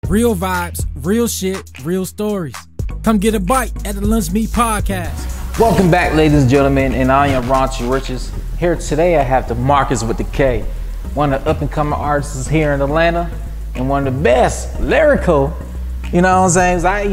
Real vibes, real shit, real stories. Come get a bite at the Lunch Meat Podcast. Welcome back, ladies and gentlemen, and I am Raunchy Riches. Here today I have Demarkus with the K, one of the up-and-coming artists here in Atlanta, and one of the best lyrical, you know what I'm saying?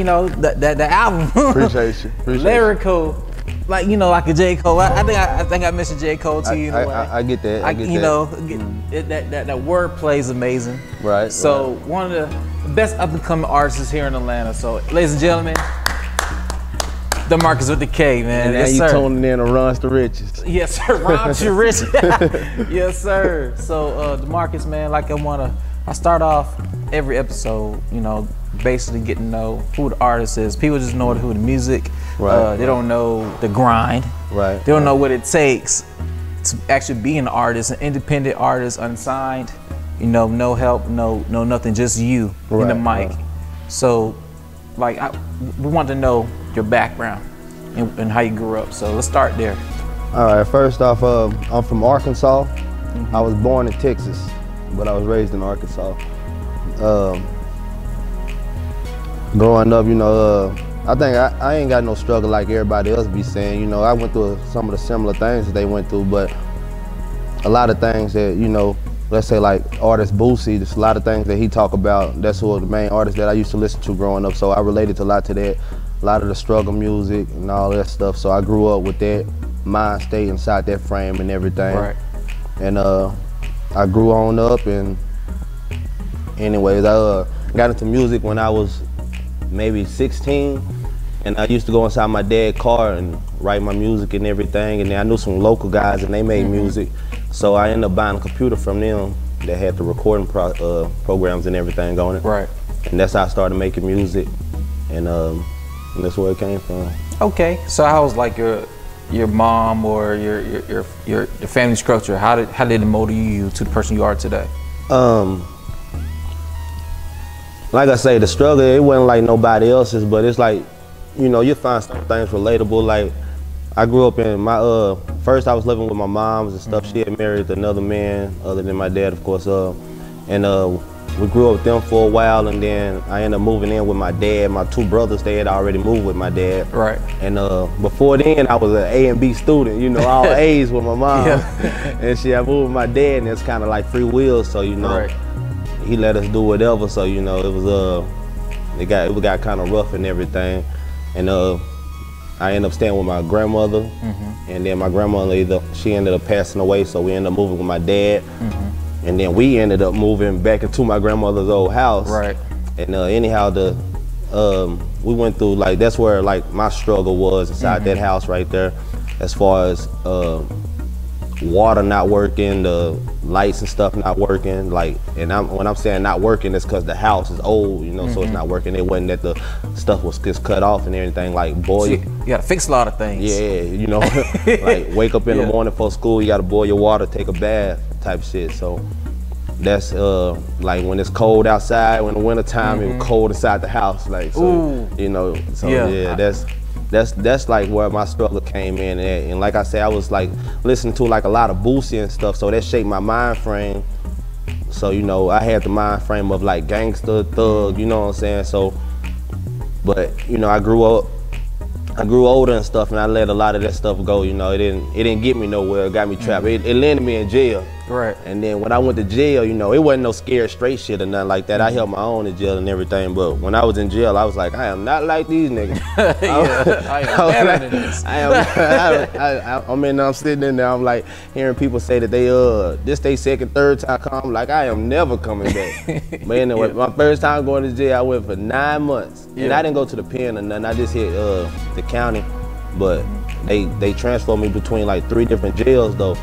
The album. Appreciate you. Lyrical, like a J. Cole. I think I mentioned J. Cole to you in a way. I get that. I get that. That wordplay is amazing. Right. So one of the best up-and-coming artists here in Atlanta. So, ladies and gentlemen, Demarkus with the K, man. And yes, now sir. you tuning in to Runs to Riches. Yes, sir. Raunchy Riches. Yes, sir. So, Demarkus, man, I start off every episode, basically getting to know who the artist is. People just know who the music. Right. They don't know the grind. Right. They don't know what it takes to actually be an artist, an independent artist, unsigned. No help, no nothing, just you in the mic. Right. So, we want to know your background and how you grew up. So let's start there. All right. First off, I'm from Arkansas. I was born in Texas, but I was raised in Arkansas. Growing up, I think I ain't got no struggle like everybody else be saying. I went through some of the similar things that they went through, but a lot of things that, let's say like artist Boosie, there's a lot of things that he talk about. That's who the main artist that I used to listen to growing up. So I related to a lot to that, a lot of the struggle music and all that stuff. So I grew up with that mind state inside that frame and everything. Right. And I grew on up, and anyways, I got into music when I was maybe 16, and I used to go inside my dad's car and write my music and everything. And then I knew some local guys and they made music. So I ended up buying a computer from them that had the recording programs and everything on it. Right. And that's how I started making music, and that's where it came from. Okay, so how was your mom or your family structure? How did it mold you to the person you are today? Like I say, the struggle, it wasn't like nobody else's, but it's like, you find some things relatable. Like, I grew up in first I was living with my moms and stuff. She had married another man other than my dad, of course. And we grew up with them for a while, and then I ended up moving in with my dad. My two brothers, they had already moved with my dad. Right. And before then, I was an A and B student, all A's with my mom. Yeah. And I moved with my dad, and it's kind of like free will, so, Right. He let us do whatever, so, it was, it got kind of rough and everything. And I ended up staying with my grandmother, and then my grandmother, she ended up passing away, so we ended up moving with my dad. And then we ended up moving back into my grandmother's old house. Right. And anyhow, we went through, that's where my struggle was inside that house right there, as far as water not working, the lights and stuff not working. When I'm saying not working, it's because the house is old, so it's not working. It wasn't that the stuff was just cut off and everything. So you gotta fix a lot of things. Yeah, like wake up in the morning for school, you gotta boil your water, take a bath, type shit. So that's when it's cold outside, when the winter time, it's cold inside the house. That's like where my struggle came in at. And like I said, I was listening to a lot of Boosie and stuff, so that shaped my mind frame. So, I had the mind frame of gangster, thug, you know what I'm saying? So, but, I grew older and stuff, and I let a lot of that stuff go, it didn't get me nowhere, it got me trapped. It landed me in jail. Right. And then when I went to jail, it wasn't no scared straight shit or nothing like that. I held my own in jail and everything, but when I was in jail, I was like, I am not like these niggas. I am better than this. I'm sitting in there, I'm like hearing people say that this they second, third time come. I'm like, I am never coming back. But anyway, my first time going to jail, I went for 9 months. And I didn't go to the pen or nothing, I just hit the county. But they transferred me between 3 different jails though.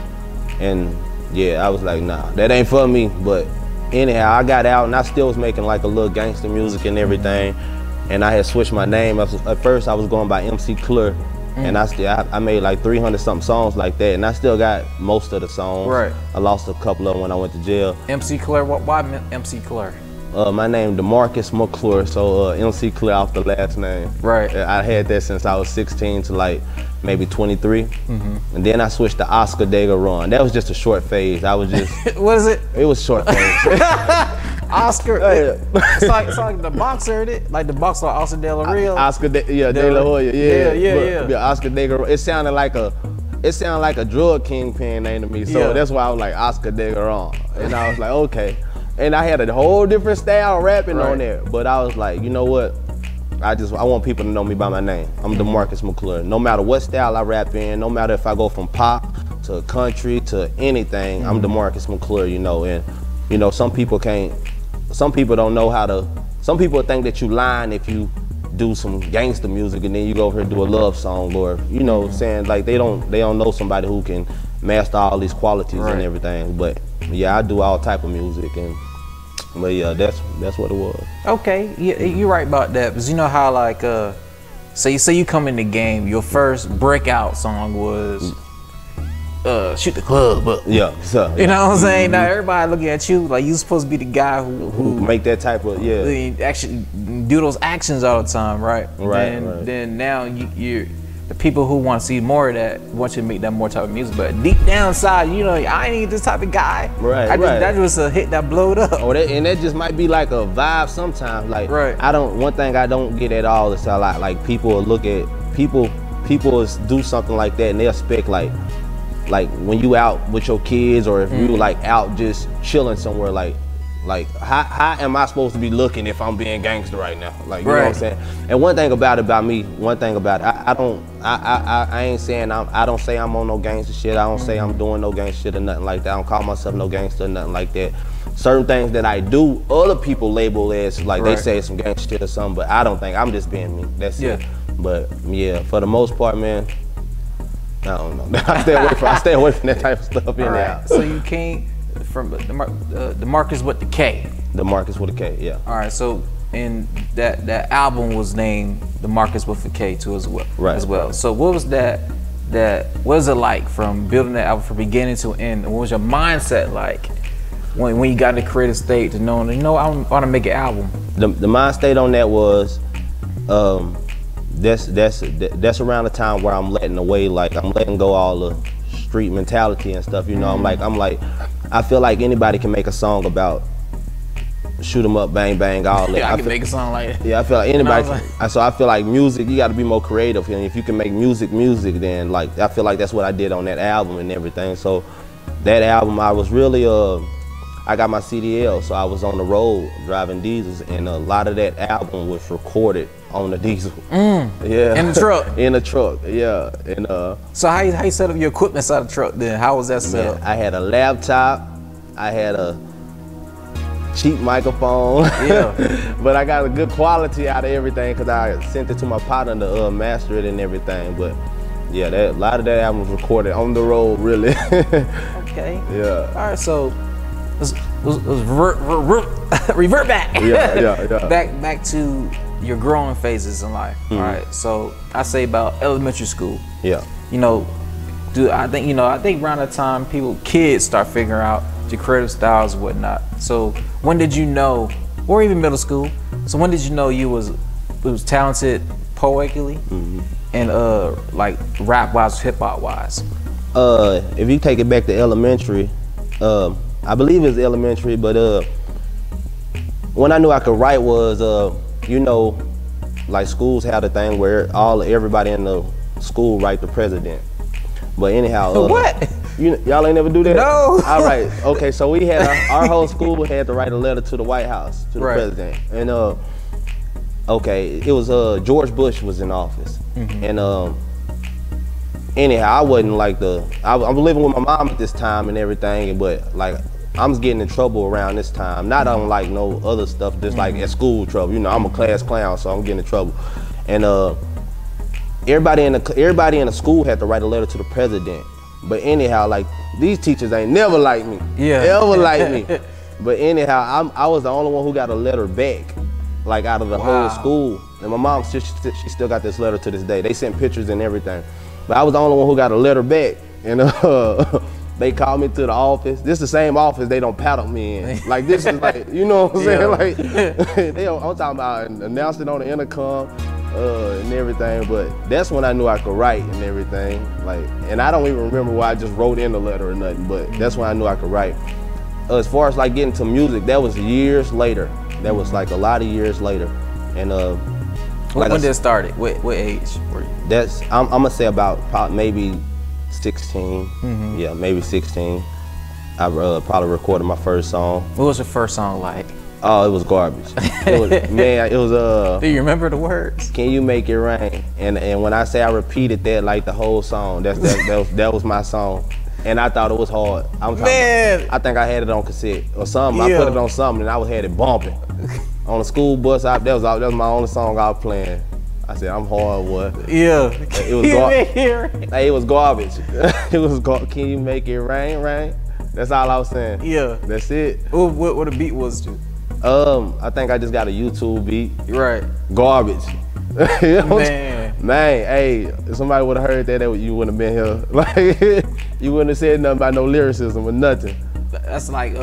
And yeah, I was like, nah, that ain't for me. But anyhow, I got out and I still was making a little gangster music and everything. And I had switched my name. At first I was going by MC McClure. And I made 300 something songs like that. And I still got most of the songs. Right. I lost a couple of them when I went to jail. MC McClure, why MC McClure? My name Demarkus McClure, so MC Clear off the last name. Right. I had that since I was 16 to maybe 23. And then I switched to Oscar DeGaran. That was just a short phase. I was just... What is it? It was short phase. Oscar. It's like the boxer, like the boxer Oscar De La Hoya. Oscar De La Hoya. Yeah. Oscar De La Hoya. It sounded like a drug kingpin name to me. So that's why I was like Oscar DeGaran. And I was like, okay. And I had a whole different style rapping on there. But I was like, you know what? I want people to know me by my name. I'm Demarkus McClure. No matter what style I rap in, no matter if I go from pop to country to anything, I'm Demarkus McClure, you know. And you know, some people don't know how to. Some people think that you lying if you do some gangster music and then you go over here and do a love song, or you know, saying like they don't know somebody who can master all these qualities and everything. But yeah, I do all type of music, but yeah, that's what it was. Okay, you're right about that, because you know how like say you come in the game, your first breakout song was Shoot the Club Up. Yeah, so, you know what I'm saying? Now everybody looking at you like you supposed to be the guy who make that type of actually do those actions all the time, right? Right. Then now you're the people who want to see more of that want you to make that more type of music, but deep down inside, you know, I ain't this type of guy. That was a hit that blowed up. Oh, and that just might be like a vibe sometimes. Like one thing I don't get at all is how like people look at people do something like that and they expect like when you out with your kids, or if you like out just chilling somewhere, like how am I supposed to be looking if I'm being gangster right now? Like, you know what I'm saying? And one thing about me, I ain't saying I don't say I'm on no gangster shit. I don't say I'm doing no gangster shit or nothing like that. I don't call myself no gangster or nothing like that. Certain things that I do, other people label as like they say it's some gangster shit or something, but I don't think. I'm just being me. That's it. But yeah, for the most part, man, I don't know. I stay away from that type of stuff in there. So you came from Demarkus with the K. Demarkus with a K, yeah. All right, so and that album was named Demarkus with a K too as well. So what was that what was it like from building that album from beginning to end? And what was your mindset like when you got in the creative state to knowing, you know, I want to make an album? The mind state on that was that's around the time where I'm letting go all the street mentality and stuff, you know. I'm like I feel like anybody can make a song about shoot 'em up, bang bang, all that. I can make a song like that. Yeah, I feel like anybody so I feel like music, you gotta be more creative, and if you can make music, then like I feel like that's what I did on that album and everything. So that album, I was really I got my CDL, so I was on the road driving diesels, and a lot of that album was recorded on the diesel. Yeah. In the truck? In the truck, yeah. And so how you set up your equipment inside the truck then? How was that set up? I had a laptop, I had a cheap microphone, but I got a good quality out of everything because I sent it to my partner to master it and everything. But yeah, a lot of that album was recorded on the road, really. Okay. Yeah. All right, so let's revert back. Yeah. Back to your growing phases in life. All right, so I say about elementary school. Yeah. You know, I think around that time kids start figuring out the creative styles and whatnot. So when did you know, or even middle school? So when did you know you was talented poetically and like rap wise, hip hop wise? If you take it back to elementary, I believe it's elementary, but when I knew I could write was you know, like schools had a thing where everybody in the school write the president. But anyhow, what? Y'all ain't never do that? No. All right. Okay. So we had our whole school had to write a letter to the White House, to the president, and okay, it was George Bush was in office, and anyhow, I wasn't like I'm living with my mom at this time and everything, but like I'm getting in trouble around this time. Not on like no other stuff, just like at school trouble. You know, I'm a class clown, so I'm getting in trouble, and everybody in the school had to write a letter to the president. But anyhow, like these teachers ain't never liked me. Ever liked me. But anyhow, I was the only one who got a letter back, like out of the whole school. And my mom, she still got this letter to this day. They sent pictures and everything. But I was the only one who got a letter back. And they called me to the office. This is the same office they don't paddle me in. Like this is like, you know what I'm saying? Like I'm talking about announced it on the intercom. And everything, but that's when I knew I could write and everything. Like, and I don't even remember why I just wrote in the letter or nothing, but that's when I knew I could write. as far as like getting to music, that was years later. That was like a lot of years later. And when did it start? What age were you? I'm gonna say about maybe 16. Yeah, maybe 16. I probably recorded my first song. What was your first song like? Oh, it was garbage. It was Do you remember the words? Can you make it rain? And when I say I repeated that like the whole song, that was my song. And I thought it was hard. I think I had it on cassette or something. I put it on something and I had it bumping. On the school bus, that was my only song I was playing. I said, I'm hard, boy. Yeah. It was garbage. Hey, it was garbage. It was Can you make it rain, rain? That's all I was saying. Yeah. That's it. What the beat was to? I think I just got a YouTube beat. Right. Garbage. Man, hey, if somebody would have heard that, you wouldn't have been here. Like, you wouldn't have said nothing about no lyricism or nothing. That's like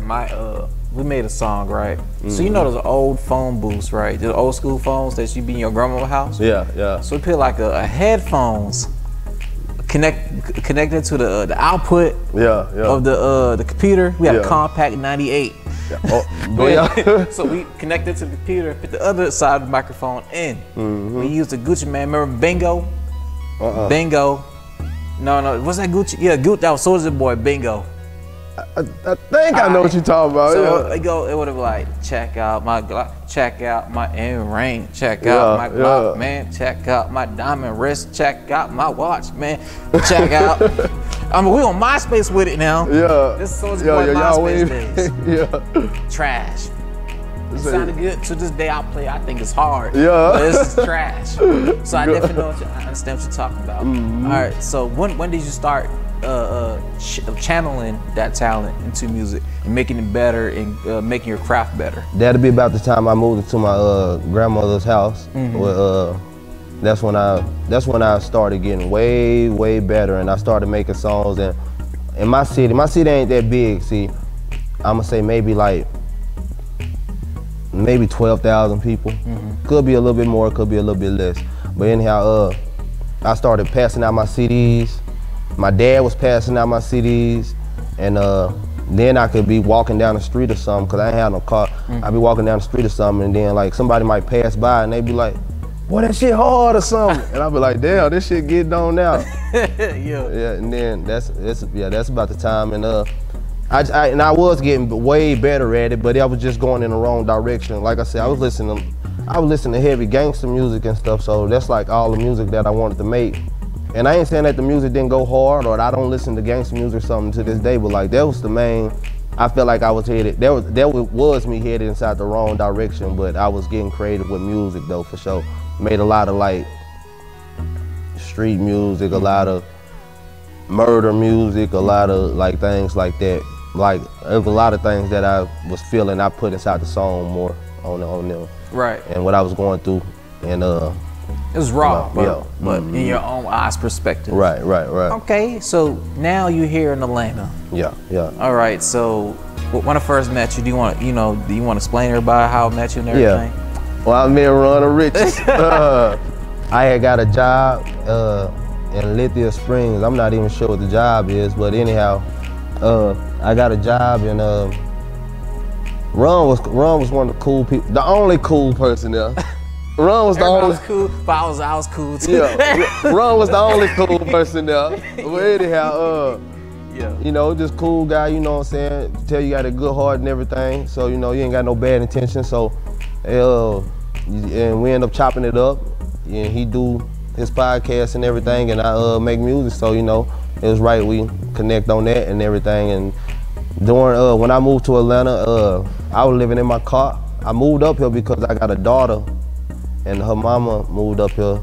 my we made a song, right? So you know those old phone booths, right? The old school phones that you be in your grandma's house. Yeah. So we put like a headphones connected to the output of the computer. We had a compact 98. So we connected to the computer, put the other side of the microphone in. We used the Gucci Man. Remember Bingo? Bingo. No, what's that Gucci? Yeah, that was Soulja Boy Bingo. I think I know what you're talking about. So it would have like check out my earring, check out my Glock, man, check out my diamond wrist, check out my watch, man, check out. I mean, we on MySpace with it now. Yeah. This is Soulja Boy MySpace days. Trash. It sounded good. To this day, I think it's hard. Yeah. But this is trash. So I definitely I understand what you're talking about. All right. So when did you start channeling that talent into music and making it better and making your craft better? That'll be about the time I moved into my grandmother's house. That's when I started getting way better, and I started making songs. And in my city ain't that big. See, I'm gonna say maybe 12,000 people. Could be a little bit more, could be a little bit less. But anyhow, I started passing out my CDs. My dad was passing out my CDs, and then I could be walking down the street or something, cause I ain't had no car. I'd be walking down the street or something, and then like somebody might pass by and they'd be like, boy, that shit hard or something. And I'd be like, damn, this shit getting on now. Yeah, and then that's about the time. And I was getting way better at it, but I was just going in the wrong direction. Like I said, I was listening to heavy gangster music and stuff, so that's like all the music that I wanted to make. And I ain't saying that the music didn't go hard or that I don't listen to gangster music or something to this day, but like that was the main, I felt like I was headed, that was me headed inside the wrong direction, but I was getting creative with music though, for sure. Made a lot of like street music, a lot of murder music, a lot of like things like that. Like there was a lot of things that I was feeling I put inside the song more on them. Right. And what I was going through, and it was raw, but in your own eyes perspective. Right. Okay, so now you're here in Atlanta. Yeah. All right, so when I first met you, do you want to explain to everybody how I met you and everything? Yeah. Well, I met Ron the Richest. I had got a job in Lithia Springs. I'm not even sure what the job is, but anyhow, I got a job, and Ron was one of the cool people, the only cool person there. Ron was the only. Was cool, but I was cool too. Yeah, Ron was the only cool person there. But anyhow, you know, just cool guy. You know what I'm saying? Tell you got a good heart and everything. So you know you ain't got no bad intentions. So, and we end up chopping it up. And he do his podcast and everything, and I make music. So you know, it was right we connect on that and everything. And during when I moved to Atlanta, I was living in my car. I moved up here because I got a daughter. And her mama moved up here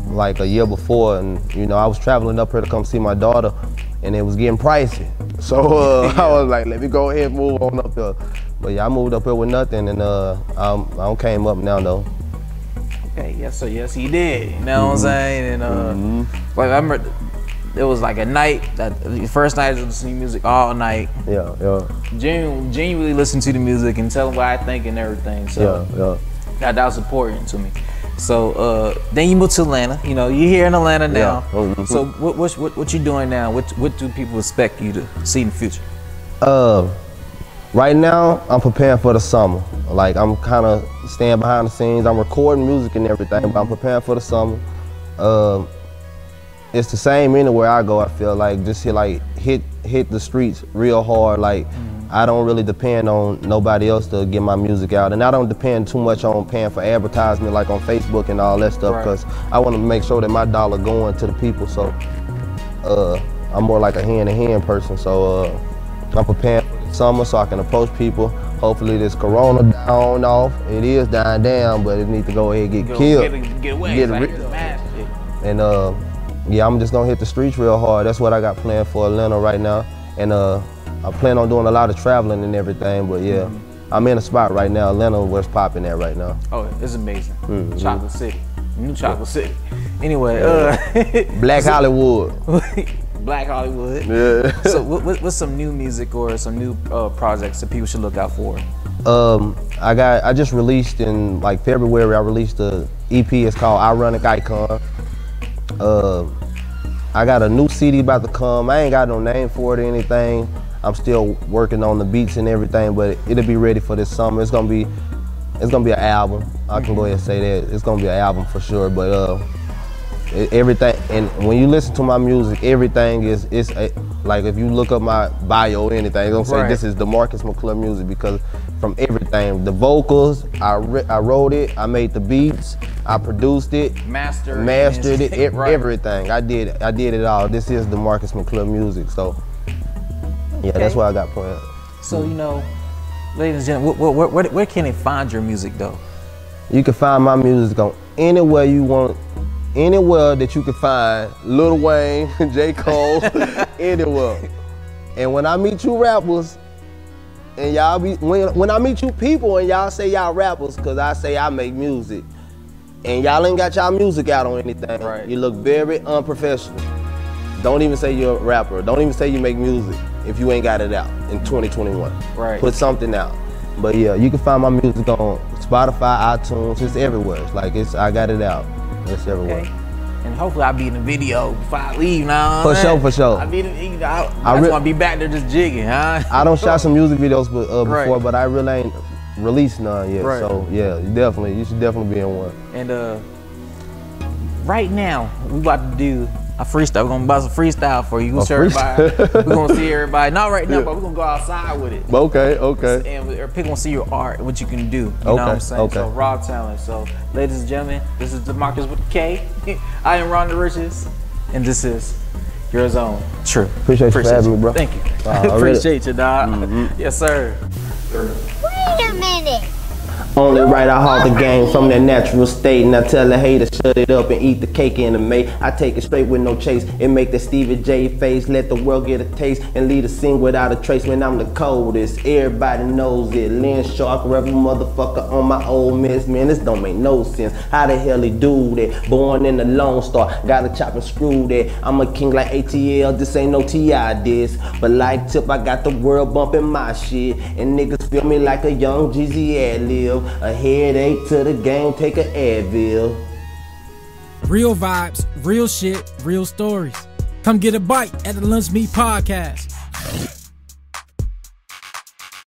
like a year before, and you know I was traveling up here to come see my daughter, and it was getting pricey. So I was like, let me go ahead and move on up here. But yeah, I moved up here with nothing, and I came up now though. Okay, yes you did. You know what I'm saying? And like I remember, it was like a night the first night I was listening to music all night. Yeah. Genuinely listen to the music and tell them what I think and everything. So that was important to me. So then you moved to Atlanta. You know, you're here in Atlanta now. So what you doing now? What do people expect you to see in the future? Right now, I'm preparing for the summer. Like, I'm kind of staying behind the scenes. I'm recording music and everything, but I'm preparing for the summer. It's the same anywhere I go, I feel like. Just hit the streets real hard. Like, I don't really depend on nobody else to get my music out. And I don't depend too much on paying for advertisement like on Facebook and all that stuff, because I want to make sure that my dollar going to the people. So I'm more like a hand-to-hand person. So I'm preparing for the summer so I can approach people. Hopefully this corona down off. It is dying down, but it needs to go ahead and get killed. Get away. Get rid of it. And yeah, I'm just gonna hit the streets real hard. That's what I got planned for Atlanta right now. And I plan on doing a lot of traveling and everything, but yeah, I'm in a spot right now. Atlanta, what's popping at right now. Oh, it's amazing. Chocolate City, new Chocolate City. Anyway, Black Hollywood. Black Hollywood. Yeah. So what's some new music or some new projects that people should look out for? I just released in like February, I released a EP, it's called Ironic Icon. I got a new CD about to come. I ain't got no name for it or anything. I'm still working on the beats and everything, but it'll be ready for this summer. It's gonna be an album. I can go ahead and say that. It's gonna be an album for sure, but everything, and when you listen to my music, everything is like if you look up my bio or anything, it's gonna say this is Demarkus McClure music, because from everything, the vocals, I wrote it, I made the beats, I produced it, mastered it, everything. I did it all. This is Demarkus McClure music, so yeah, that's what I got planned. So you know, ladies and gentlemen, where can they find your music though? You can find my music on anywhere you want. Anywhere that you can find Lil Wayne, J. Cole, anywhere. And when I meet you rappers, and y'all be, when I meet you people and y'all say y'all rappers, cause I say I make music, and y'all ain't got y'all music out on anything, you look very unprofessional. Don't even say you're a rapper. Don't even say you make music if you ain't got it out in 2021. Put something out. But yeah, you can find my music on Spotify, iTunes, it's everywhere. It's like I got it out. It's everywhere. And hopefully I'll be in the video before I leave now. For sure. I just want to be back there just jigging, huh? I don't shot some music videos before, but I really ain't released none yet. So yeah, you should definitely be in one. And right now, we about to do a freestyle. We're gonna bust a freestyle for you. We're gonna see everybody. Not right now, but we're gonna go outside with it. Okay. And people gonna see your art, what you can do. You know what I'm saying? So raw talent. So ladies and gentlemen, this is Demarkus with a K. I am Ron the Richest, and this is your zone. True. Appreciate you for having me, bro. Thank you. Appreciate you, dog. Yes, sir. Wait a minute. Only right, I haul the game from that natural state. Now tell a hater, shut it up and eat the cake in the May. I take it straight with no chase and make the Stevie J face. Let the world get a taste and leave the scene without a trace. Man, I'm the coldest, everybody knows it. Lynn Shark, rebel motherfucker on my old miss. Man, this don't make no sense. How the hell he do that? Born in the Lone Star, gotta chop and screw that. I'm a king like ATL, this ain't no T.I. this. But like Tip, I got the world bumping my shit. And niggas feel me like a young Jeezy ad-lib. A headache to the game, take an Advil. Real vibes, real shit, real stories. Come get a bite at the Lunch Meat Podcast.